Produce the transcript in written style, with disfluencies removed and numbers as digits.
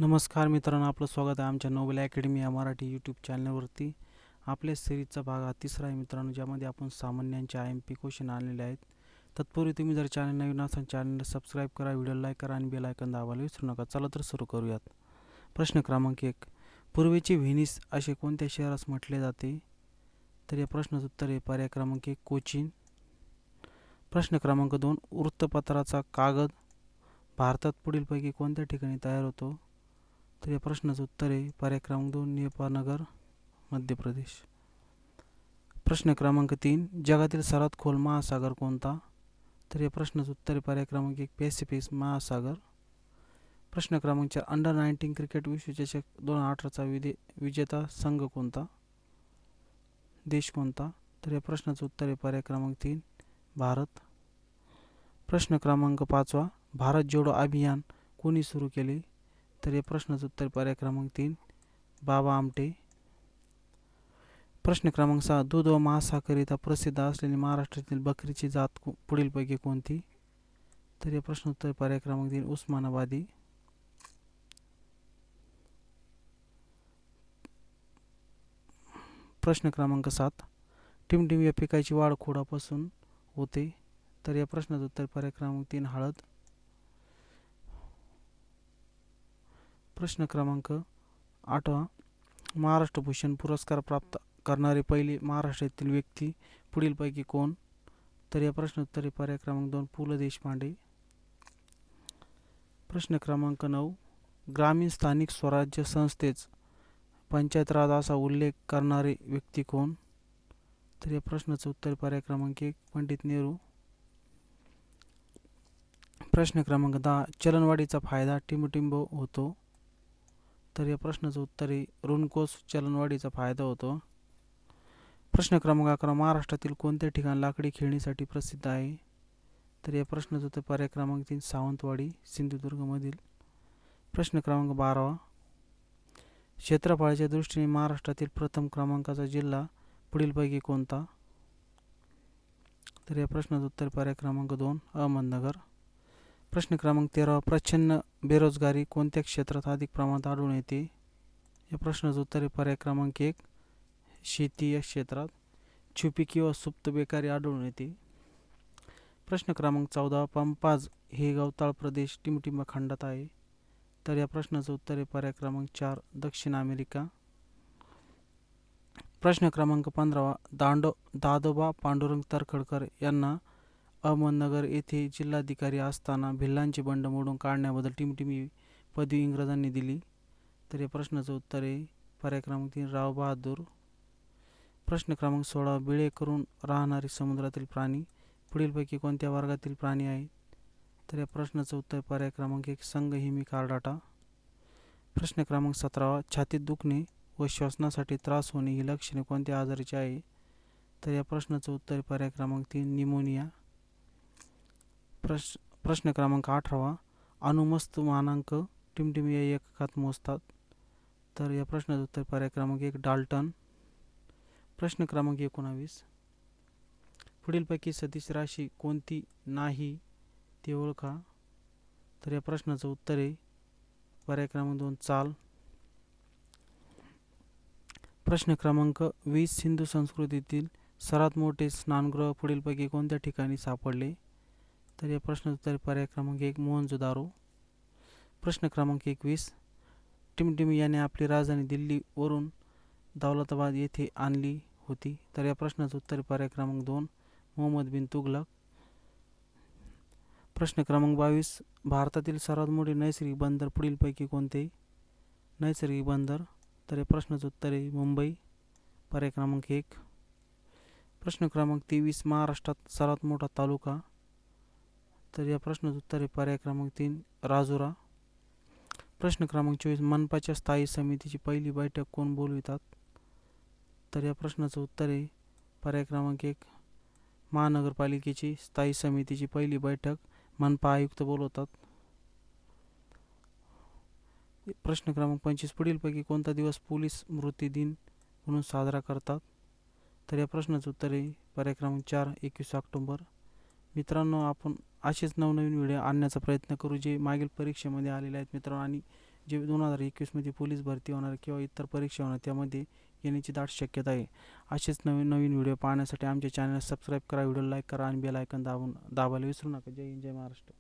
नमस्कार मित्रांनो, आपलं स्वागत आहे आमच्या नोबेल अकॅडमी या मराठी यूट्यूब चॅनलवरती. आपल्या सिरीजचा भाग हा तिसरा आहे मित्रांनो, ज्यामध्ये आपण सामान्यांचे IMP क्वेश्चन आणलेले आहेत. तत्पूर्वी तुम्ही जर चॅनल नवीन असाल चॅनलला सबस्क्राईब करा, व्हिडिओ लाईक करा आणि बेल आयकॉन दाबायला विसरू नका. चला तर सुरू करूयात. प्रश्न क्रमांक 1. पूर्वेची व्हेनिस असे कोणत्या शहरास म्हटले जाते? तर या प्रश्नाचं उत्तर आहे पर्याय क्रमांक 1 कोचीन. प्रश्न क्रमांक 2. वृत्तपत्राचा कागद भारतात पुढीलपैकी कोणत्या ठिकाणी तयार होतो? तर या प्रश्नाचं उत्तर आहे पर्याय क्रमांक 2 नेपाळनगर, मध्य प्रदेश. प्रश्न क्रमांक 3. जगातील सर्वात खोल महासागर कोणता? तर या प्रश्नाचं उत्तर आहे पर्याय क्रमांक 1 पॅसिफिक महासागर. प्रश्न क्रमांक 4. अंडर-19 क्रिकेट विश्वचषक 2018चा विजेता संघ कोणता? देश कोणता? तर या प्रश्नाचं उत्तर आहे पर्याय क्रमांक 3 भारत. प्रश्न क्रमांक 5. भारत जोडो अभियान कोणी सुरू केले? तर या प्रश्नाचं उत्तर पर्याय क्रमांक 3 बाबा आमटे. प्रश्न क्रमांक 6. दूध व मांसाकरिता प्रसिद्ध असलेली महाराष्ट्रातील बकरीची जात पुढीलपैकी कोणती? तर या प्रश्न उत्तर पर्याय क्रमांक 3 उस्मानाबादी. प्रश्न क्रमांक 7. टिमटिम या पिकाची वाढ खोडापासून होते? तर या प्रश्नाचं उत्तर पर्याय क्रमांक 3 हळद. प्रश्न क्रमांक 8. महाराष्ट्र भूषण पुरस्कार प्राप्त करणारी पहिली महाराष्ट्रातील व्यक्ती पुढीलपैकी कोण? तर या प्रश्न उत्तर पर्याय क्रमांक 2 पु ल देशपांडे. प्रश्न क्रमांक 9. ग्रामीण स्थानिक स्वराज्य संस्थेच पंचायत राज असा उल्लेख करणारी व्यक्ती कोण? तर या प्रश्नाचं उत्तर पर्याय क्रमांक 1 पंडित नेहरू. प्रश्न क्रमांक 10. चलनवाढीचा फायदा टिंबटिंब होतो? तर या प्रश्नाचं उत्तर आहे ऋणकोस चलनवाढीचा फायदा होतो. प्रश्न क्रमांक 11. महाराष्ट्रातील कोणत्या ठिकाण लाकडी खेळणीसाठी प्रसिद्ध आहे? तर या प्रश्नाचं उत्तर पर्याय क्रमांक 3 सावंतवाडी, सिंधुदुर्गमधील. प्रश्न क्रमांक 12. क्षेत्रफळाच्या दृष्टीने महाराष्ट्रातील प्रथम क्रमांकाचा जिल्हा पुढीलपैकी कोणता? तर या प्रश्नाचं उत्तर पर्याय क्रमांक 2 अहमदनगर. प्रश्न क्रमांक 13. प्रचंड बेरोजगारी कोणत्या क्षेत्रात अधिक प्रमाणात आढळून येते? या प्रश्नाचं उत्तर आहे पर्याय क्रमांक 1 शेती या क्षेत्रात. छुपी किंवा सुप्त बेकारी आढळून येते. प्रश्न क्रमांक 14. पंपाज हे गवताळ प्रदेश टिमटिंब खंडात आहे? तर या प्रश्नाचं उत्तर आहे पर्याय क्रमांक 4 दक्षिण अमेरिका. प्रश्न क्रमांक 15. दादोबा पांडुरंग तरखडकर यांना अहमदनगर येथे जिल्हाधिकारी असताना भिल्लांचे बंड मोडून काढण्याबद्दल टिमटिमी पदवी इंग्रजांनी दिली? तर या प्रश्नाचं उत्तर आहे पर्याय क्रमांक 3 राव बहादूर. प्रश्न क्रमांक 16. बिळे करून राहणारे समुद्रातील प्राणी पुढीलपैकी कोणत्या वर्गातील प्राणी आहेत? तर या प्रश्नाचं उत्तर पर्याय क्रमांक 1 संघहिमी कार्डाटा. प्रश्न क्रमांक 17. छातीत दुखणे व श्वसनासाठी त्रास होणे ही लक्षणे कोणत्या आजाराची आहे? तर या प्रश्नाचं उत्तर पर्याय क्रमांक 3 निमोनिया. प्रश्न क्रमांक 18. अणुमस्तमानांक टिमटिमी या एककात मोजतात? तर या प्रश्नाचं उत्तर पर्याय क्रमांक 1 डाल्टन. प्रश्न क्रमांक 19. पुढीलपैकी सदिश राशी कोणती नाही ते ओळखा? तर या प्रश्नाचं उत्तर आहे पर्याय क्रमांक 2 चाल. प्रश्न क्रमांक 20. सिंधू संस्कृतीतील सर्वात मोठे स्नानगृह पुढीलपैकी कोणत्या ठिकाणी सापडले? तर या प्रश्नाचं उत्तर पर्याय क्रमांक 1 मोहनजोदारो. प्रश्न क्रमांक 21. टिमटिमी याने आपली राजधानी दिल्लीवरून दौलताबाद येथे आणली होती? तर या प्रश्नाचं उत्तर पर्याय क्रमांक 2 मोहम्मद बिन तुघलक. प्रश्न क्रमांक 22. भारतातील सर्वात मोठे नैसर्गिक बंदर पुढीलपैकी कोणते? नैसर्गिक बंदर. तर या प्रश्नाचं उत्तर आहे मुंबई, पर्याय क्रमांक 1. प्रश्न क्रमांक 23. महाराष्ट्रात सर्वात मोठा तालुका? तर या प्रश्नाचं उत्तर आहे पर्याय क्रमांक 3 राजुरा. प्रश्न क्रमांक 24. मनपाच्या स्थायी समितीची पहिली बैठक कोण बोलवितात? तर या प्रश्नाचं उत्तर आहे पर्याय क्रमांक 1 महानगरपालिकेची स्थायी समितीची पहिली बैठक मनपा आयुक्त बोलवतात. प्रश्न क्रमांक 25. पुढीलपैकी कोणता दिवस पोलीस स्मृती दिन म्हणून साजरा करतात? तर या प्रश्नाचं उत्तर आहे पर्याय क्रमांक 4 21 ऑक्टोबर. मित्रांनो, आपण असेच नवनवीन व्हिडिओ आणण्याचा प्रयत्न करू जे मागील परीक्षेमध्ये आलेले आहेत मित्रांनो. आणि जे 2021मध्ये पोलीस भरती होणार किंवा इतर परीक्षा होणार त्यामध्ये येण्याची दाट शक्यता आहे. असेच नवीन नवीन व्हिडिओ पाहण्यासाठी आमच्या चॅनल सबस्क्राईब करा, व्हिडिओ लाईक करा आणि बेल आयकॉन दाबायला विसरू नका. जय हिंद, जय महाराष्ट्र.